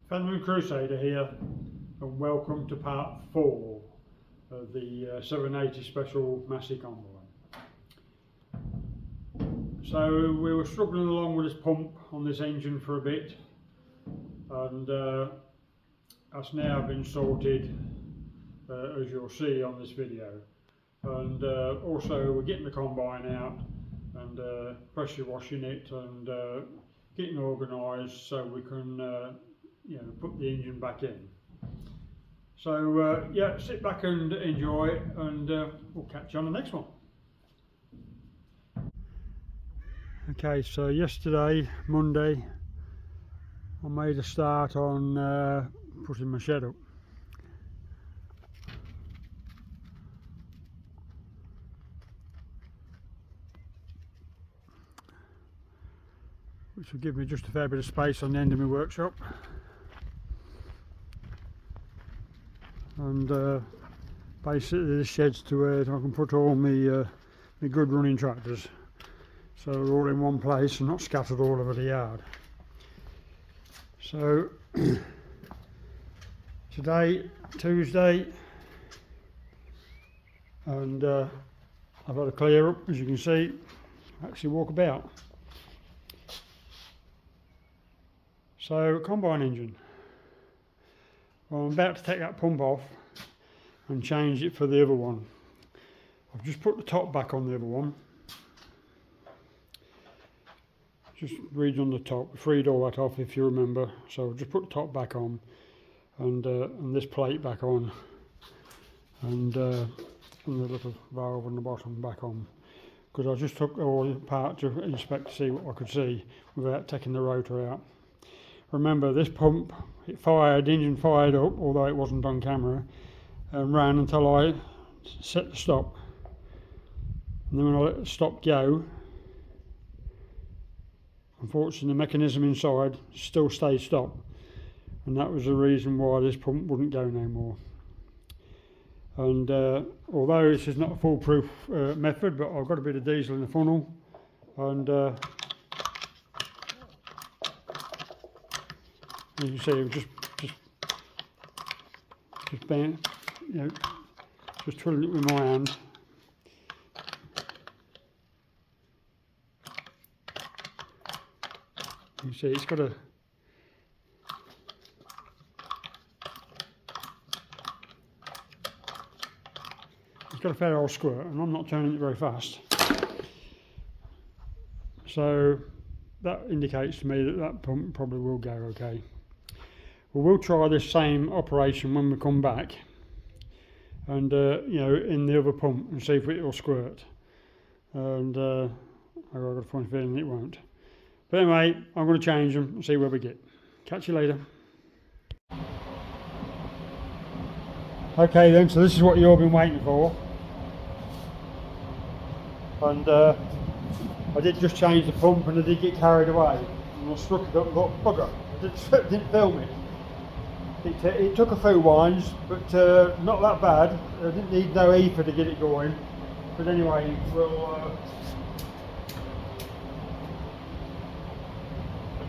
Fenman Crusader here, and welcome to part 4 of the 780 Special Massey combine. So we were struggling along with this pump on this engine for a bit, and that's now been sorted, as you'll see on this video. And also we're getting the combine out and pressure washing it and getting organised so we can put the engine back in. So yeah, sit back and enjoy it, and we'll catch you on the next one. Okay, so yesterday, Monday, I made a start on putting my shed up. Which will give me just a fair bit of space on the end of my workshop. And basically this shed's to where I can put all my good running tractors, so they're all in one place and not scattered all over the yard. So today, Tuesday, and I've had a clear up, as you can see, actually walk about. So combine engine. Well, I'm about to take that pump off and change it for the other one. I've just put the top back on the other one. Just redone the top, freed all that off if you remember. So I've just put the top back on and this plate back on, and the little valve on the bottom back on. Because I just took all apart to inspect to see what I could see without taking the rotor out. Remember, this pump, it fired, the engine fired up, although it wasn't on camera, and ran until I set the stop. And then when I let the stop go, unfortunately the mechanism inside still stayed stopped, and that was the reason why this pump wouldn't go no more. And although this is not a foolproof method, but I've got a bit of diesel in the funnel, and as you see, just bent, just twiddling it with my hand. You see, it's got a fair old squirt, and I'm not turning it very fast. So that indicates to me that that pump probably will go okay. Well, we'll try this same operation when we come back, and in the other pump, and see if it will squirt. And I've got a funny feeling it won't. But anyway, I'm going to change them and see where we get. Catch you later. Okay then, so this is what you've all been waiting for. And I did just change the pump, and I did get carried away. And I struck it up and thought, bugger, I didn't film it. It took a few winds, but not that bad. I didn't need no ether to get it going. But anyway, we'll I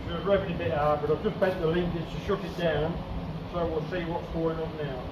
should have revved it a bit hard, but I've just bent the linkage to shut it down, so we'll see what's going on now.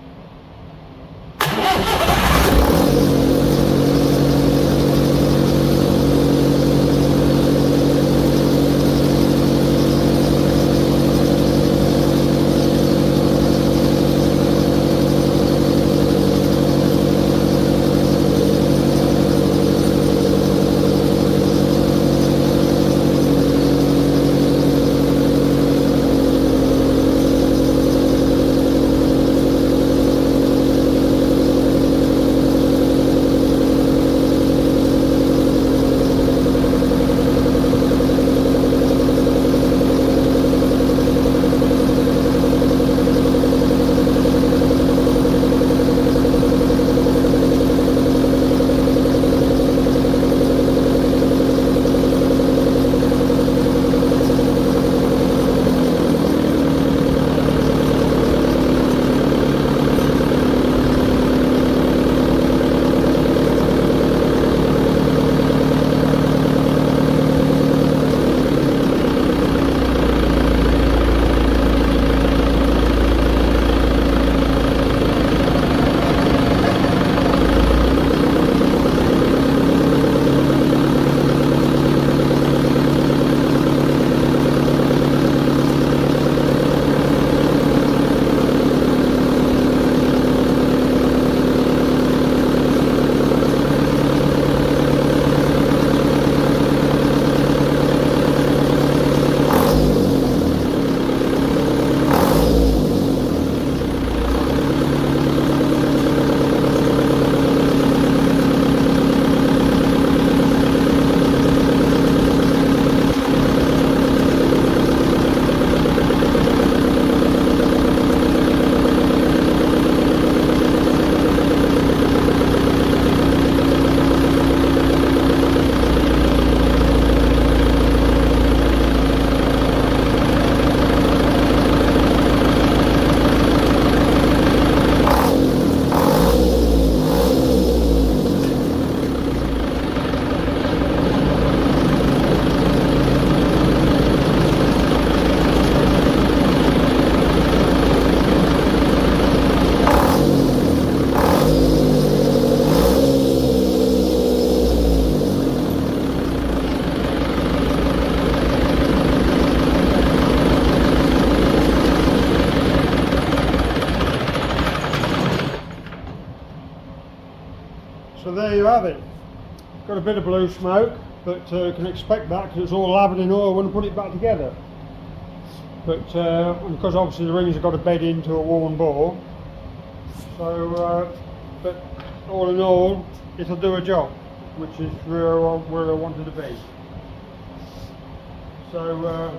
So there you have it. Got a bit of blue smoke, but you can expect that because it's all lathered in oil when I put it back together. But because obviously the rings have got to bed into a worn bore, so but all in all, it'll do a job, which is where I wanted to be. So.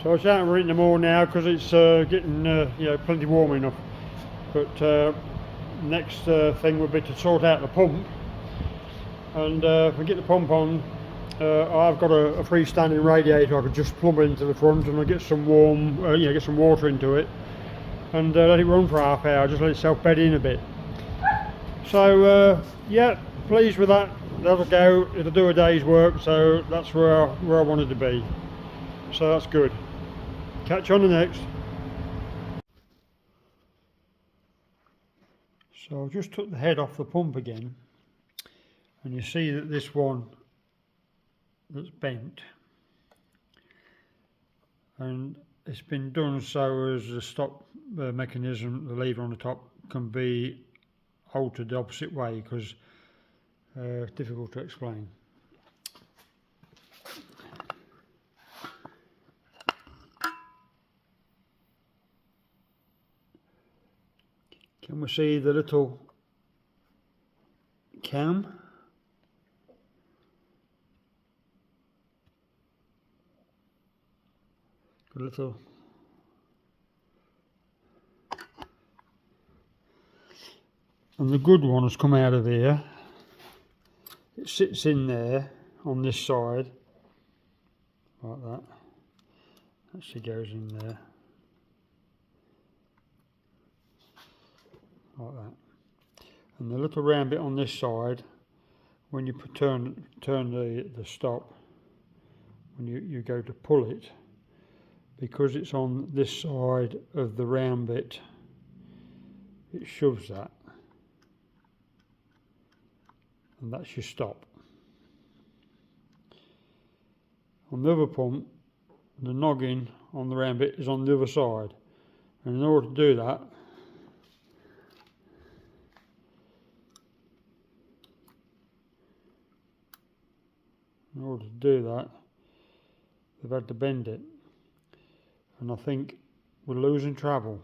So I shan't run it no more now because it's getting plenty warm enough. But next thing would be to sort out the pump, and if we get the pump on, I've got a freestanding radiator. I could just plumb it into the front and I get some warm, get some water into it, and let it run for half hour. Just let itself bed in a bit. So yeah, pleased with that. That'll go. It'll do a day's work. So that's where I wanted to be. So that's good. Catch you on the next. So I've just took the head off the pump again, and you see that this one that's bent, and it's been done so as the stop mechanism, the lever on the top, can be altered the opposite way, because it's difficult to explain. Can we see the little cam? A little and the good one has come out of here. It sits in there on this side like that. Actually goes in there like that. And the little round bit on this side, when you turn the stop, when you go to pull it, because it's on this side of the round bit, it shoves that, and that's your stop. On the other pump, the noggin on the round bit is on the other side, and in order to do that, they've had to bend it, and I think we're losing travel,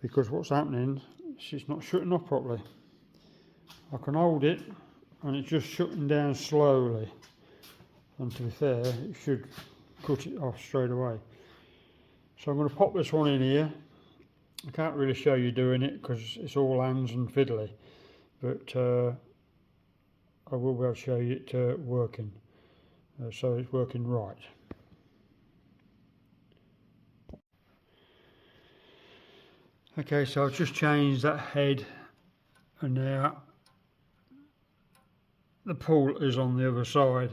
because what's happening is it's not shutting off properly. I can hold it and it's just shutting down slowly, and to be fair, it should cut it off straight away. So I'm going to pop this one in here. I can't really show you doing it because it's all hands and fiddly, but I will be able to show you it working, so it's working right. Okay, so I've just changed that head, and now the pull is on the other side,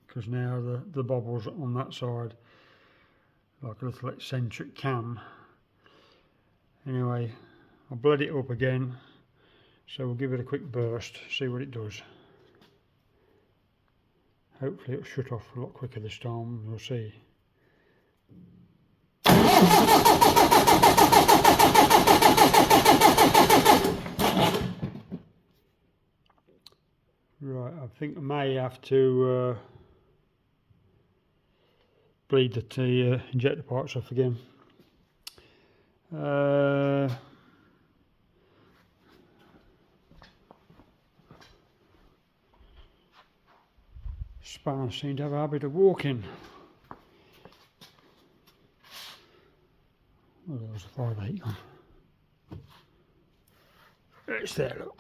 because now the bobble's on that side, like a little eccentric cam. Anyway, I'll bled it up again, so we'll give it a quick burst, see what it does. Hopefully it'll shut off a lot quicker this time, we'll see. Right, I think I may have to bleed the injector parts off again. Spanners seem to have a habit of walking. Where's the 5/8 gone? It's there, look.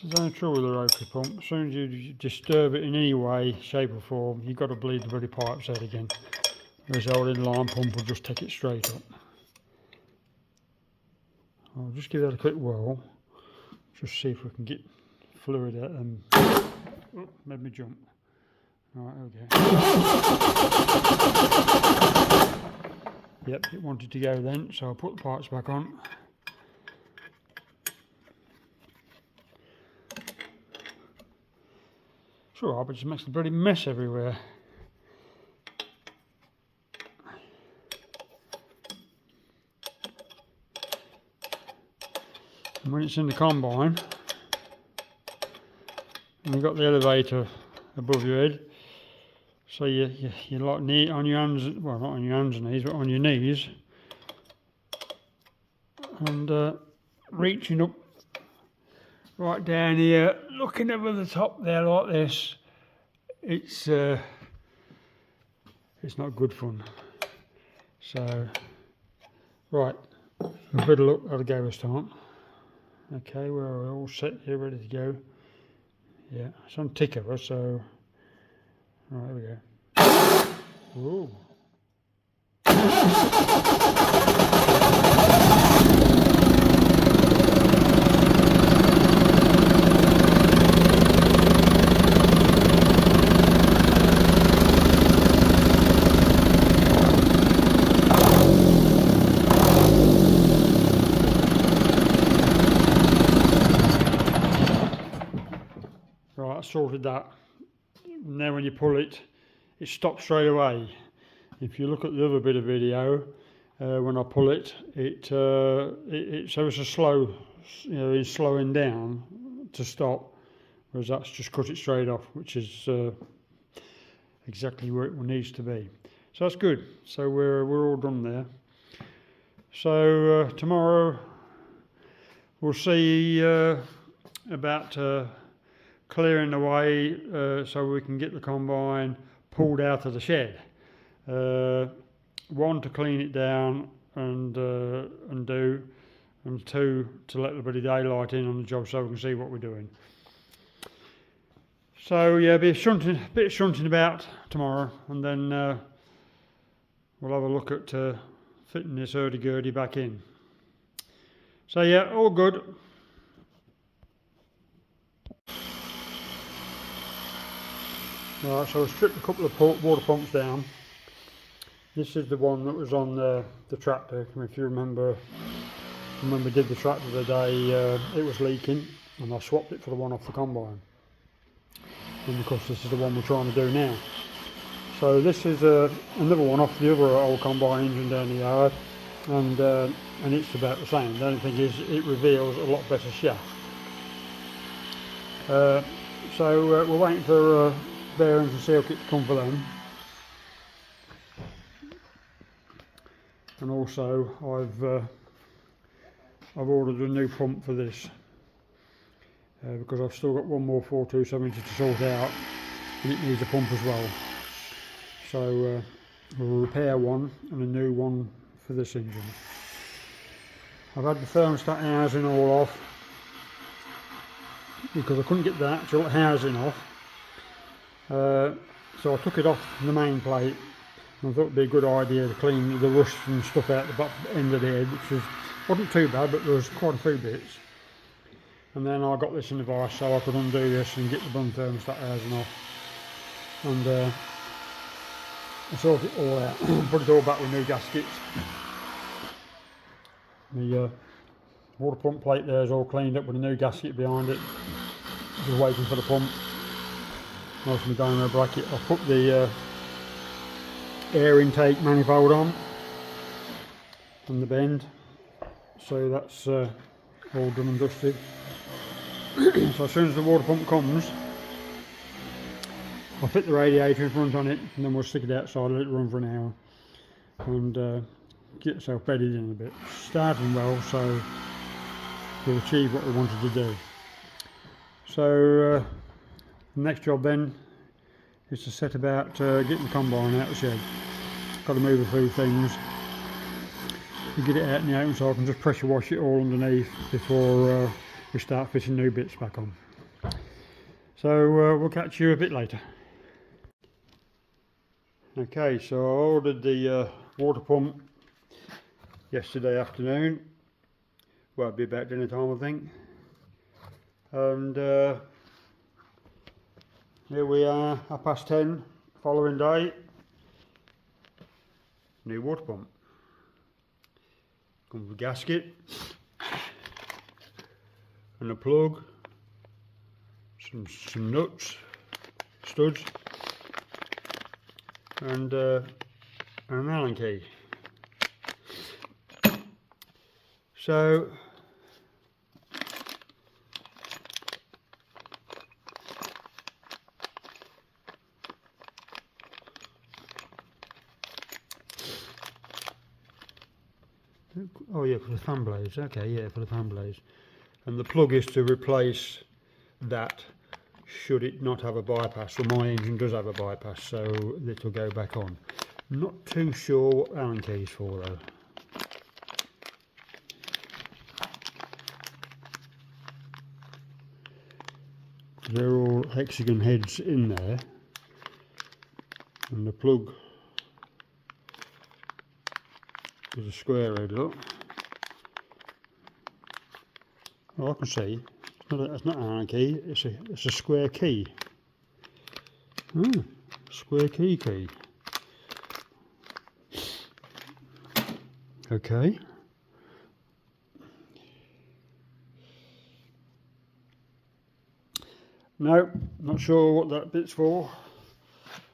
There's no trouble with the rotary pump. As soon as you disturb it in any way, shape or form, you've got to bleed the bloody pipes out again. Whereas the old inline pump will just take it straight up. I'll just give that a quick whirl. Just see if we can get fluid out and oh, made me jump. Right, okay. Yep, it wanted to go then, so I'll put the pipes back on. It's alright, but it just makes a bloody mess everywhere. And when it's in the combine, and you've got the elevator above your head, so you're like on your hands, well not on your hands and knees, but on your knees, and reaching up right down here, looking over the top there like this. It's not good fun. So, right, a bit of luck, that'll go this time. Okay, we're all set here, ready to go. Yeah, it's on ticker, so right, here we go. Ooh. Right, I sorted that. Now when you pull it, it stops straight away. If you look at the other bit of video, when I pull it, it's ever so slow, it's slowing down to stop, whereas that's just cut it straight off, which is exactly where it needs to be. So that's good. So we're all done there. So tomorrow we'll see about clearing the way so we can get the combine pulled out of the shed. One, to clean it down and do, and two, to let a bit of daylight in on the job so we can see what we're doing. So yeah, bit of shunting about tomorrow, and then we'll have a look at fitting this hurdy-gurdy back in. So yeah, all good. Right, so I stripped a couple of water pumps down. This is the one that was on the tractor. If you remember when we did the tractor the day, it was leaking, and I swapped it for the one off the combine. And of course this is the one we're trying to do now. So this is another one off the other old combine engine down the yard, and it's about the same. The only thing is it reveals a lot better shaft. So we're waiting for bearings and seal kit to come for them. And also I've ordered a new pump for this because I've still got one more 427 to sort out, and it needs a pump as well. So we'll repair one and a new one for this engine. I've had the thermostat housing all off because I couldn't get the actual housing off. So I took it off the main plate, and I thought it'd be a good idea to clean the rust and stuff out the back end of the head, which wasn't too bad, but there was quite a few bits. And then I got this in the vise so I could undo this and get the bung thermostat housing off, and I sorted it all out. Put it all back with new gaskets. The water pump plate there is all cleaned up with a new gasket behind it, just waiting for the pump. Most of my dynamo bracket. I've put the air intake manifold on and the bend, so that's all done and dusted. So as soon as the water pump comes, I'll fit the radiator, it runs on it, and then we'll stick it outside, let it run for an hour, and get yourself bedded in a bit. Starting well, so we'll achieve what we wanted to do. So the next job then is to set about getting the combine out of the shed. Got to move a few things to get it out in the open, so I can just pressure wash it all underneath before we start fitting new bits back on. So we'll catch you a bit later. Okay, so I ordered the water pump yesterday afternoon. Well, it'd be about dinner time, I think. And here we are, 10:30, following day. New water pump. Comes with a gasket and a plug, some nuts, studs, and an Allen key. So oh yeah, for the fan blades. Okay, yeah, for the fan blades. And the plug is to replace that should it not have a bypass. Well, my engine does have a bypass, so it will go back on. Not too sure what Allen key is for though. They're all hexagon heads in there, and the plug is a square head, look. Oh, I can see. It's not an Allen key, it's a square key. Square key. Okay. No, not sure what that bit's for,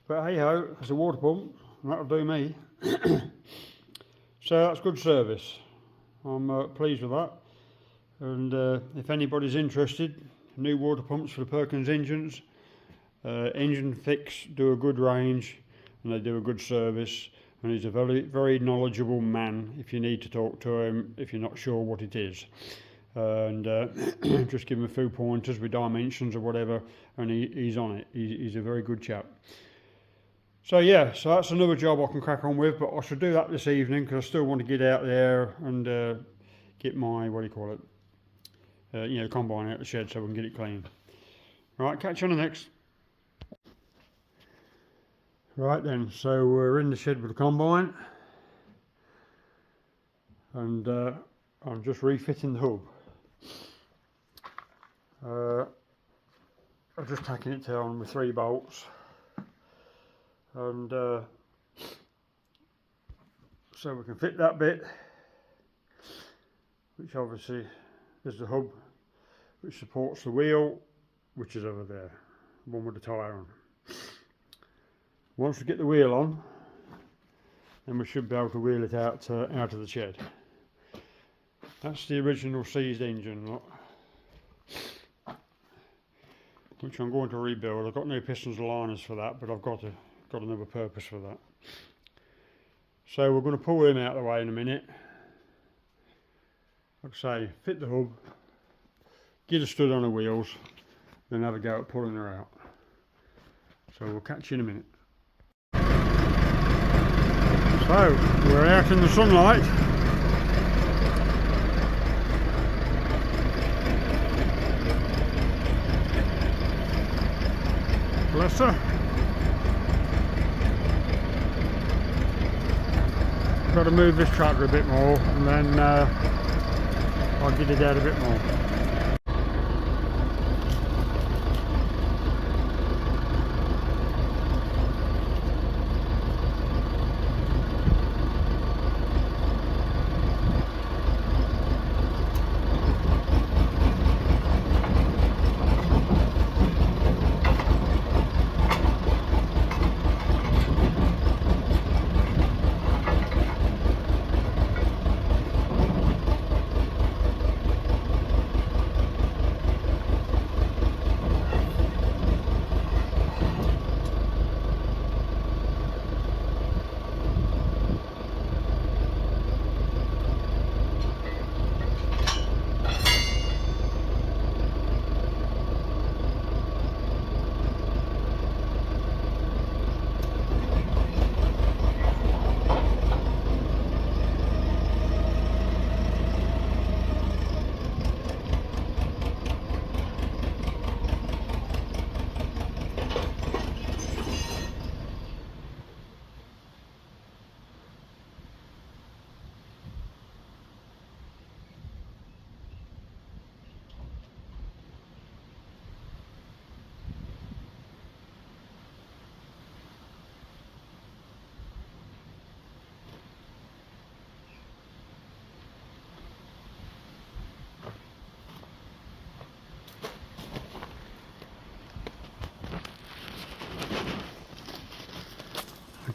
but hey ho, it's a water pump, and that'll do me. So that's good service. I'm pleased with that. And if anybody's interested, new water pumps for the Perkins engines. Engine Fix do a good range, and they do a good service. And he's a very knowledgeable man if you need to talk to him if you're not sure what it is. And just give him a few pointers with dimensions or whatever, and he's on it. He's a very good chap. So yeah, so that's another job I can crack on with, but I should do that this evening because I still want to get out there and get my, what do you call it, combine out of the shed so we can get it clean. Right, catch you on the next. Right then, so we're in the shed with the combine, and I'm just refitting the hub. I'm just tacking it down with 3 bolts, and so we can fit that bit, which obviously is the hub which supports the wheel, which is over there, one with the tyre on. Once we get the wheel on, then we should be able to wheel it out of the shed. That's the original seized engine, look, which I'm going to rebuild. I've got no pistons or liners for that, but I've got another purpose for that. So we're going to pull him out of the way in a minute. Like I say, fit the hub, get a stud on the wheels, then have a go at pulling her out. So we'll catch you in a minute. So we're out in the sunlight. Bless her. Got to move this tractor a bit more, and then I'll get it out a bit more.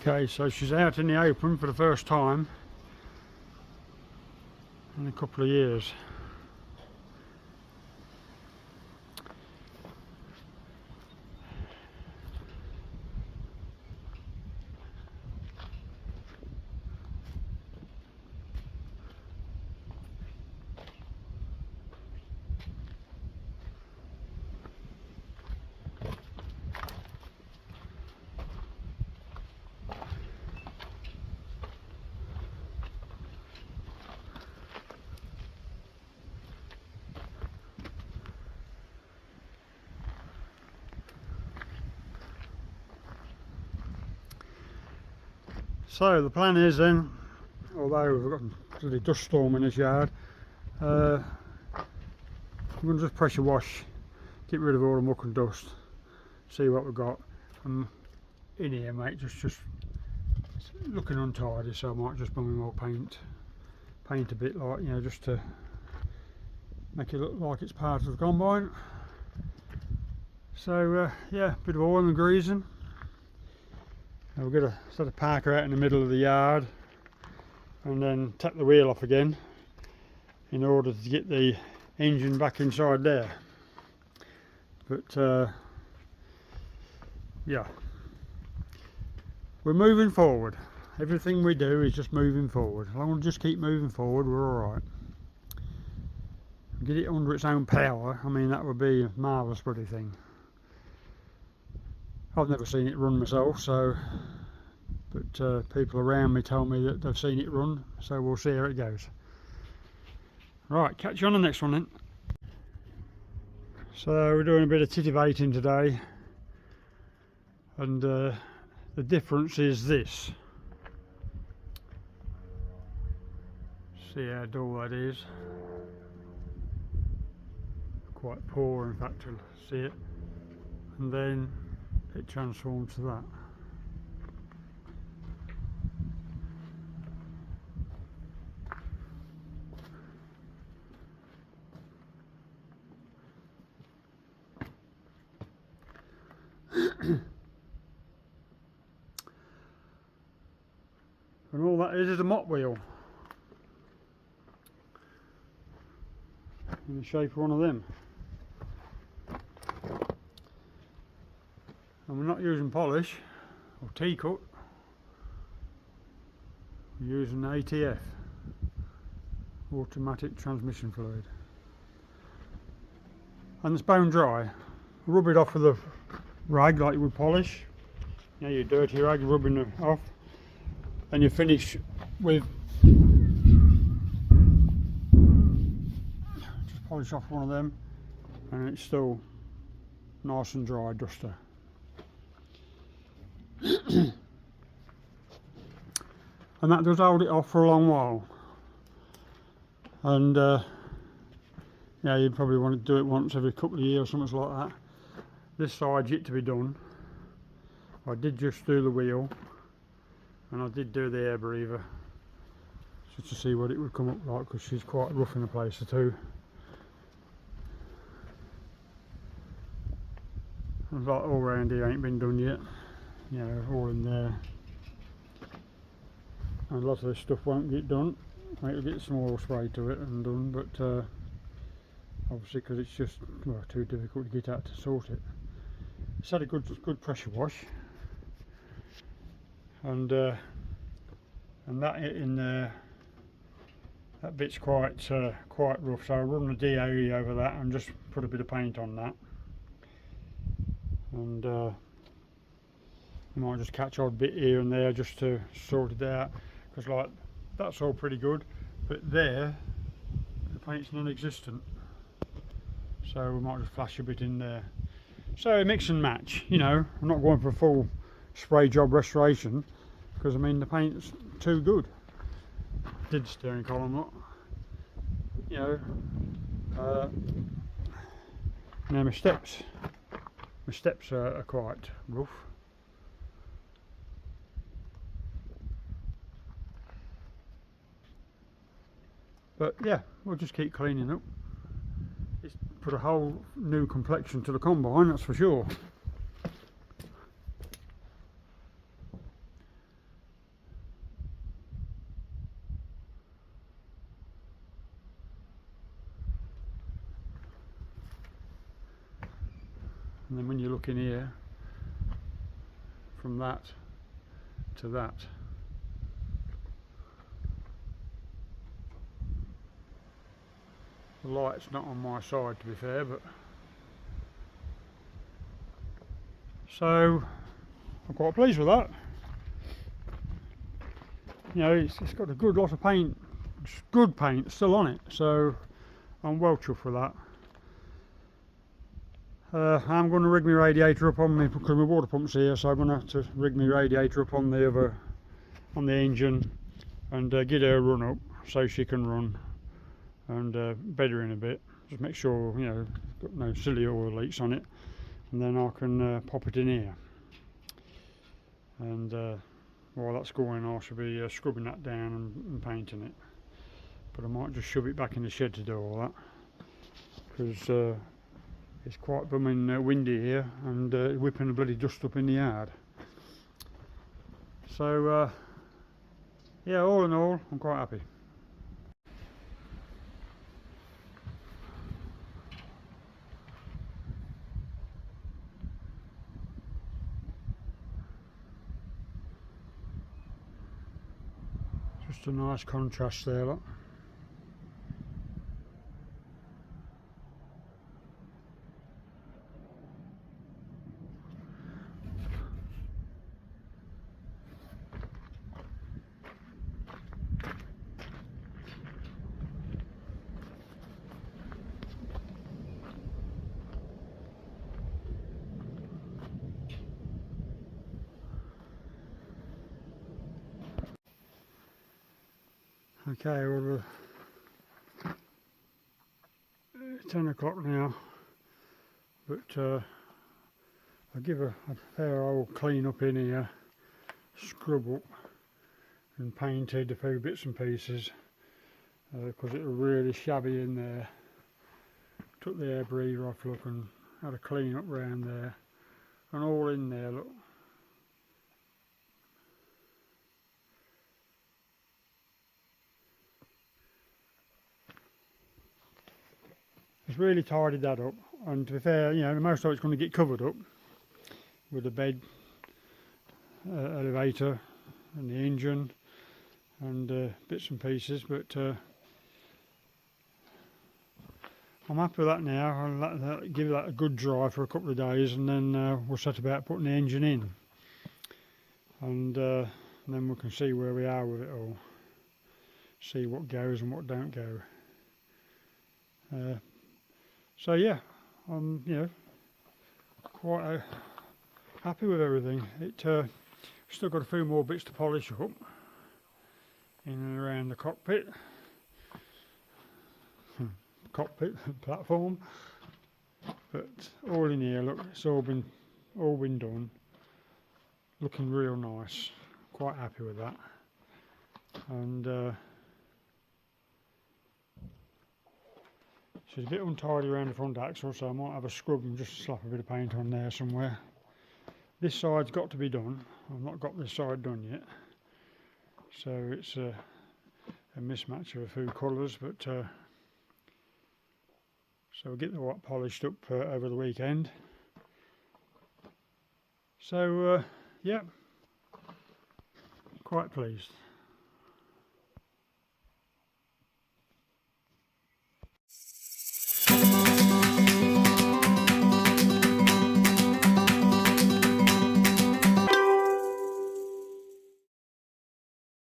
Okay, so she's out in the open for the first time in a couple of years. So the plan is then, although we've got a bloody dust storm in this yard, we're going to just pressure wash, get rid of all the muck and dust, see what we've got. In here, mate, just it's looking untidy, so I might just bung more paint a bit, like, you know, just to make it look like it's part of the combine. So yeah, a bit of oil and greasing. We're going to set a parker out in the middle of the yard and then tap the wheel off again in order to get the engine back inside there. But yeah, we're moving forward. Everything we do is just moving forward. As long as we just keep moving forward, we're alright. Get it under its own power, I mean, that would be a marvellous bloody thing. I've never seen it run myself, so, but people around me tell me that they've seen it run, so we'll see how it goes. Right, catch you on the next one then. So we're doing a bit of titivating today, and the difference is this. See how dull that is. Quite poor, in fact, to see it, and then it transforms to that. And all that is a mop wheel in the shape of one of them. And we're not using polish or T-cut, we're using ATF, automatic transmission fluid. And it's bone dry. Rub it off with a rag like you would polish. You know, your dirty rag, rubbing it off. And you finish with, just polish off one of them and it's still nice and dry, duster. And that does hold it off for a long while. And yeah, you'd probably want to do it once every couple of years or something like that. This side's yet to be done. I did just do the wheel, and I did do the air breather, just to see what it would come up like, because she's quite rough in a place or two. And like all round here ain't been done yet, you know, all in there. And a lot of this stuff won't get done. It'll get some oil spray to it and done, but obviously because it's just, well, too difficult to get out to sort it. It's had a good pressure wash, and that in there, that bit's quite rough, so I'll run the DOE over that and just put a bit of paint on that, and I might just catch odd bit here and there just to sort it out, because like that's all pretty good, but there the paint's non-existent, so we might just flash a bit in there. So mix and match, you know. I'm not going for a full spray job restoration, because I mean the paint's too good. Did the steering column up, you know. Now my steps are quite rough. But yeah, we'll just keep cleaning up. It's put a whole new complexion to the combine, that's for sure. And then when you look in here, from that to that, the light's not on my side, to be fair, but so I'm quite pleased with that. You know, it's got a good lot of paint, good paint still on it, so I'm well chuffed with that. I'm going to rig my radiator up on me because my water pump's here, so I'm going to have to rig my radiator up on the engine and get her run up so she can run and bed her in a bit. Just make sure, you know, got no silly oil leaks on it, and then I can pop it in here. And while that's going, I should be scrubbing that down and painting it. But I might just shove it back in the shed to do all that, because it's quite bumming windy here and whipping the bloody dust up in the yard. So yeah, all in all, I'm quite happy. Just a nice contrast there, look. Okay, well, 10 o'clock now, but I'll give a fair old clean up in here, scrub up and painted a few bits and pieces because it was really shabby in there. Took the air breather off, look, and had a clean up round there, and all in there, look. It's really tidied that up, and to be fair, you know, most of it's going to get covered up with the bed, elevator and the engine and bits and pieces, but I'm happy with that now. I'll give that a good dry for a couple of days, and then we'll set about putting the engine in, and then we can see where we are with it all, see what goes and what don't go. So yeah, I'm, you know, quite happy with everything. It still got a few more bits to polish up in and around the cockpit platform, but all in here, look, it's all been done, looking real nice. Quite happy with that, and she's a bit untidy around the front axle, so I might have a scrub and just slap a bit of paint on there somewhere. This side's got to be done. I've not got this side done yet, so it's a mismatch of a few colours, but so we'll get the white polished up over the weekend. So yeah, quite pleased.